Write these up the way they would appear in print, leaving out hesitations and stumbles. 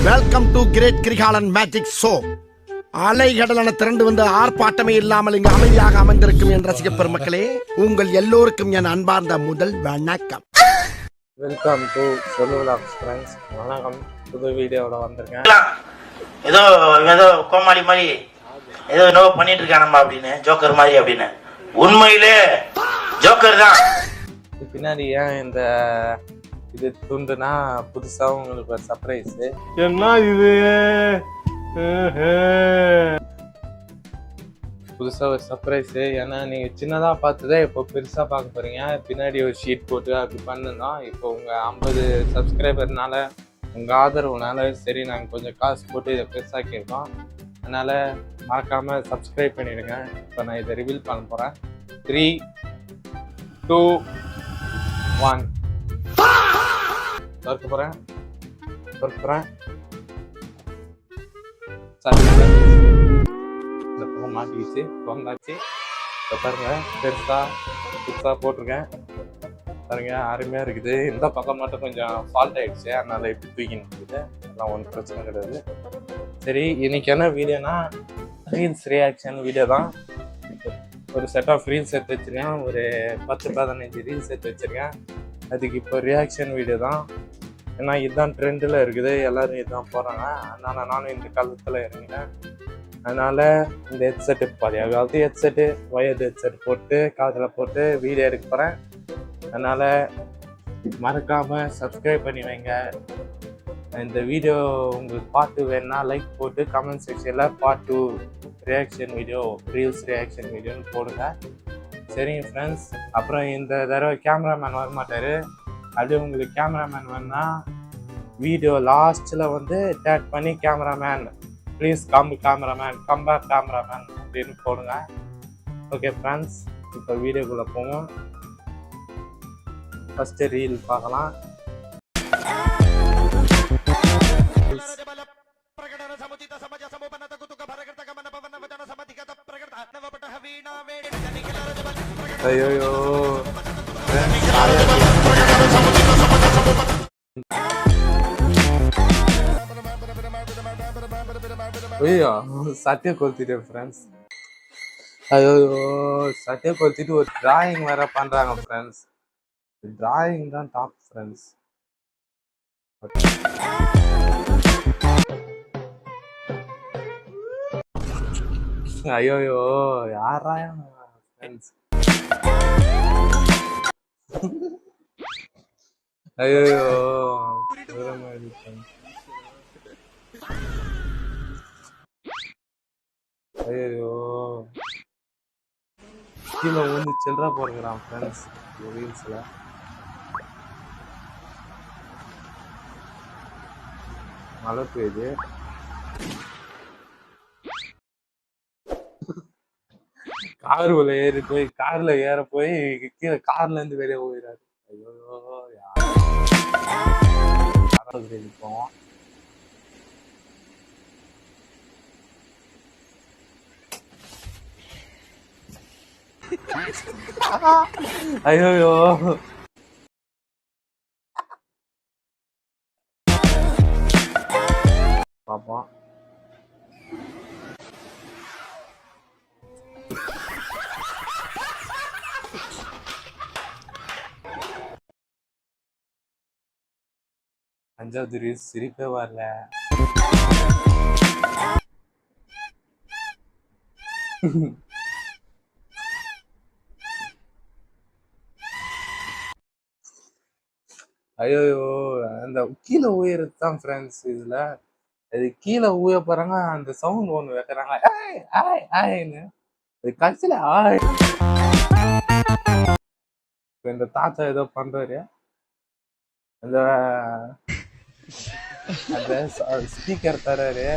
Welcome to great Kirikalan magic show. அலைகடலான திரண்டு வந்து ஆர்ப்பாட்டமே இல்லாமல் இங்கு அமைதியாக அமர்ந்திருக்கும் என் ரசிக பெருமக்களே, உங்கள் எல்லோருக்கும் என் அன்பார்ந்த முதல் வணக்கம். வெல்கம் டு சொல்லுலாக்ஸ் ஃப்ரெண்ட்ஸ். வணக்கம். புது வீடியோவோட வந்திருக்கேன். ஏதோ ஏதோ கோமாளி மாதிரி ஏதோ என்னவோ பண்ணிட்டு இருக்கானம்மா அப்படின்னு, ஜோக்கர் மாதிரி அப்படின்னு. உண்மையிலே ஜோக்கர் தான். பின்னாடி ஏன் இந்த இது துண்டுனா புதுசா உங்களுக்கு ஒரு சர்ப்ரைஸ். என்ன இது? புதுசா ஒரு சர்ப்ரைஸ். ஏன்னா நீங்க சின்னதா பார்த்ததே இப்போ பெருசா பார்க்க போறீங்க. பின்னாடி ஒரு ஷீட் போட்டு அப்படி பண்ணுதான். இப்போ உங்க 50 சப்ஸ்கிரைபர்னால உங்க ஆதரவுனால சரி நாங்கள் கொஞ்சம் காசு போட்டு இதை பெருசாக்கியிருக்கோம். அதனால மறக்காம சப்ஸ்கிரைப் பண்ணிடுங்க. இப்போ நான் இதை ரிவீல் பண்ண போறேன். 3, 2, 1 திறக்க போறேன். இந்த பக்கம் மாட்டிக்கிச்சு, வந்தாச்சு. இப்போ பாருங்க, புதுசா போட்டிருக்கேன் பாருங்க, அருமையா இருக்குது. இந்த பக்கம் மட்டும் கொஞ்சம் ஃபால்ட் ஆயிடுச்சு, அதனால இப்படி தூக்கின்னு இருக்குது. அதெல்லாம் ஒன்றும் பிரச்சனை கிடையாது. சரி, இன்னைக்கு என்ன வீடியோனா ரீல்ஸ் ரியாக்ஷன் வீடியோ தான். ஒரு செட் ஆஃப் ரீல்ஸ் எடுத்து வச்சிருக்கேன். ஒரு 10-15 ரீல்ஸ் எடுத்து வச்சிருக்கேன். அதுக்கு இப்போ ரியாக்ஷன் வீடியோ தான். ஏன்னா இதுதான் ட்ரெண்டில் இருக்குது, எல்லாரும் இதுதான் போகிறாங்க. அதனால நானும் இந்த காலத்தில் இறங்கினேன். அதனால இந்த ஹெட்செட்டு பழைய காலத்து ஹெட்செட்டு, ஒயர்டு ஹெட்செட் போட்டு காதில் போட்டு வீடியோ எடுக்க போகிறேன். அதனால் மறக்காமல் சப்ஸ்கிரைப் பண்ணி வைங்க. இந்த வீடியோ உங்களுக்கு பார்ட் 2 வேணுன்னா லைக் போட்டு கமெண்ட் செக்ஷனில் part 2 reaction video, reels reaction வீடியோன்னு போடுங்க. சரிங்க ஃப்ரெண்ட்ஸ். அப்புறம் இந்த தடவை கேமராமேன் வரமாட்டார். அப்படியே உங்களுக்கு கேமராமேன் வேணுன்னா வீடியோ லாஸ்ட்டில் வந்து டேக் பண்ணி cameraman please come cameraman, come back cameraman அப்படின்னு போடுங்க. ஓகே ஃப்ரெண்ட்ஸ், இப்போ வீடியோக்குள்ளே போவோம். ஃபஸ்ட்டு ரீல் பார்க்கலாம். ஐயோ ஐயோ சட்டையை கொளுத்திட்டேன் ஃப்ரெண்ட்ஸ். ஐயோ சட்டையை கொளுத்திட்டு ஒரு டிராயிங் வேற பண்றாங்க ஃப்ரெண்ட்ஸ். டிராயிங் தான் டாப் ஃப்ரெண்ட்ஸ். ஐயோ யாரா ஃப்ரெண்ட்ஸ்? ஐயோ ஐயோ கீழே வந்து சில்லற போடுறான் ஃப்ரெண்ட்ஸ் ரீல்ஸ்ல. மழை பெய்யுது. காருக்குள்ள கார்ல ஏற போய் கீழே கார்ல இருந்து வெளியே போயிடாரு. ஐயோ போவோம். ஐயோ பாப்போம். அஞ்சாவது ரீல்ஸ் சிரிப்பே வரல. ஐயோ அந்த கீழே ஊயறது தான் ஃப்ரெண்ட்ஸ். இதுல அது கீழே ஊய போறாங்க, அந்த சவுண்ட் ஒண்ணு வைக்கிறாங்க ஆய்ன்னு. அது கடைசியில ஆய். இந்த தாத்தா ஏதோ பண்றாரு. அந்த ஸ்பீக்கர் தராரு,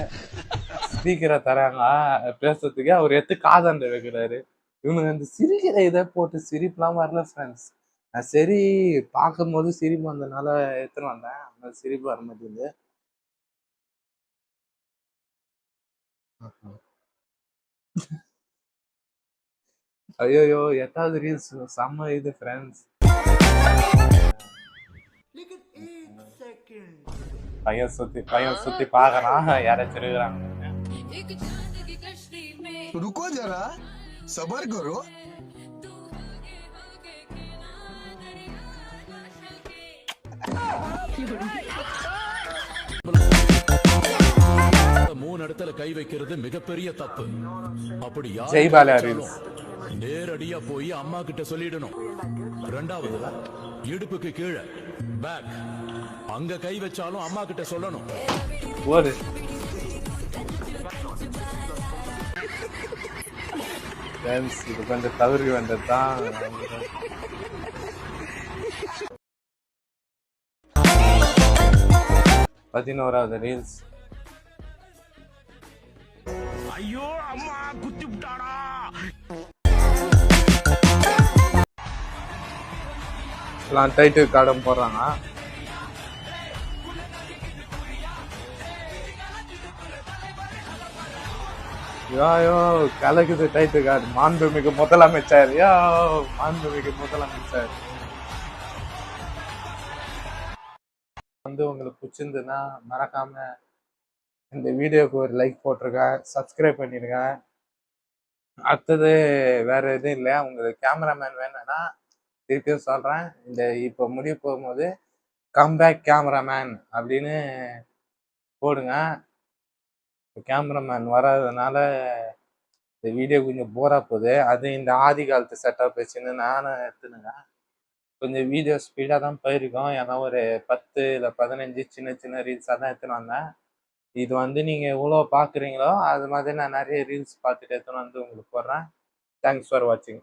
ஸ்பீக்கரை தராங்க பேசுறதுக்கு. அவர் எடுத்து காதாண்ட வைக்கிறாரு. இவனுக்கு அந்த சிரிக்கிற இதை போட்டு சிரிப்புலாம் வரல ஃப்ரெண்ட்ஸ். சரி பார்க்கும் போது சிரிப்பு வந்ததுனால எடுத்துன்னு வந்தேன். அந்த சிரிப்பு வர மாட்டேங்குது. ஐயோ 8வது ரீல்ஸ் செம்ம இது ஃப்ரெண்ட்ஸ். பையன் சுத்தி பாக்குறான் யாராச்சும் இருக்கிறாங்க. रुको जरा सबर करो மூணு இடத்துல கை வைக்கிறது மிகப்பெரிய தப்பு. அப்படி யார் ஜெய் பாலா வச்சாலும் நேரடியா போய் அம்மா கிட்ட சொல்லிடணும். ரெண்டாவது, இடுப்புக்கு கீழே பேக், அங்க கை வச்சாலும் அம்மா கிட்ட சொல்லணும். போது இது கொஞ்சம் தவிர்க்க வேண்டது தான். 11வது ரீல்ஸ். ஐயோ அம்மா குத்தி விட்டாடா. எல்லாம் டைட்டில் கார்டும் போடுறாங்க. யோ கலக்குது டைட்டில் கார்டு. மாண்புமிகு முதலமைச்சர். மாண்புமிகு முதலமைச்சர். உங்களுக்கு பிடிச்சிருந்ததுன்னா மறக்காம இந்த வீடியோக்கு ஒரு லைக் போட்டிருங்க, சப்ஸ்கிரைப் பண்ணிடுங்க. அடுத்தது வேற எதுவும் இல்லை. உங்களுக்கு கேமராமேன் வேணும்னா திருப்பியும் சொல்றேன், இந்த இப்போ முடிய போகும்போது கம்பேக் கேமராமேன் அப்படின்னு போடுங்க. கேமராமேன் வராதனால இந்த வீடியோ கொஞ்சம் போரா போகுது. அது இந்த ஆதி காலத்து செட்டப் வச்சுன்னு நானும் எடுத்துனுங்க. கொஞ்சம் வீடியோ ஸ்பீடாக தான் போயிருக்கோம். ஏன்னா ஒரு 10 இல்லை 15 சின்ன சின்ன ரீல்ஸாக தான் எடுத்துன்னு வந்தேன். இது நீங்கள் எவ்வளோ பார்க்குறீங்களோ அது மாதிரி நான் நிறைய ரீல்ஸ் பார்த்துட்டு எடுத்துன்னு வந்து உங்களுக்கு போடுறேன். தேங்க்ஸ் ஃபார் வாட்சிங்.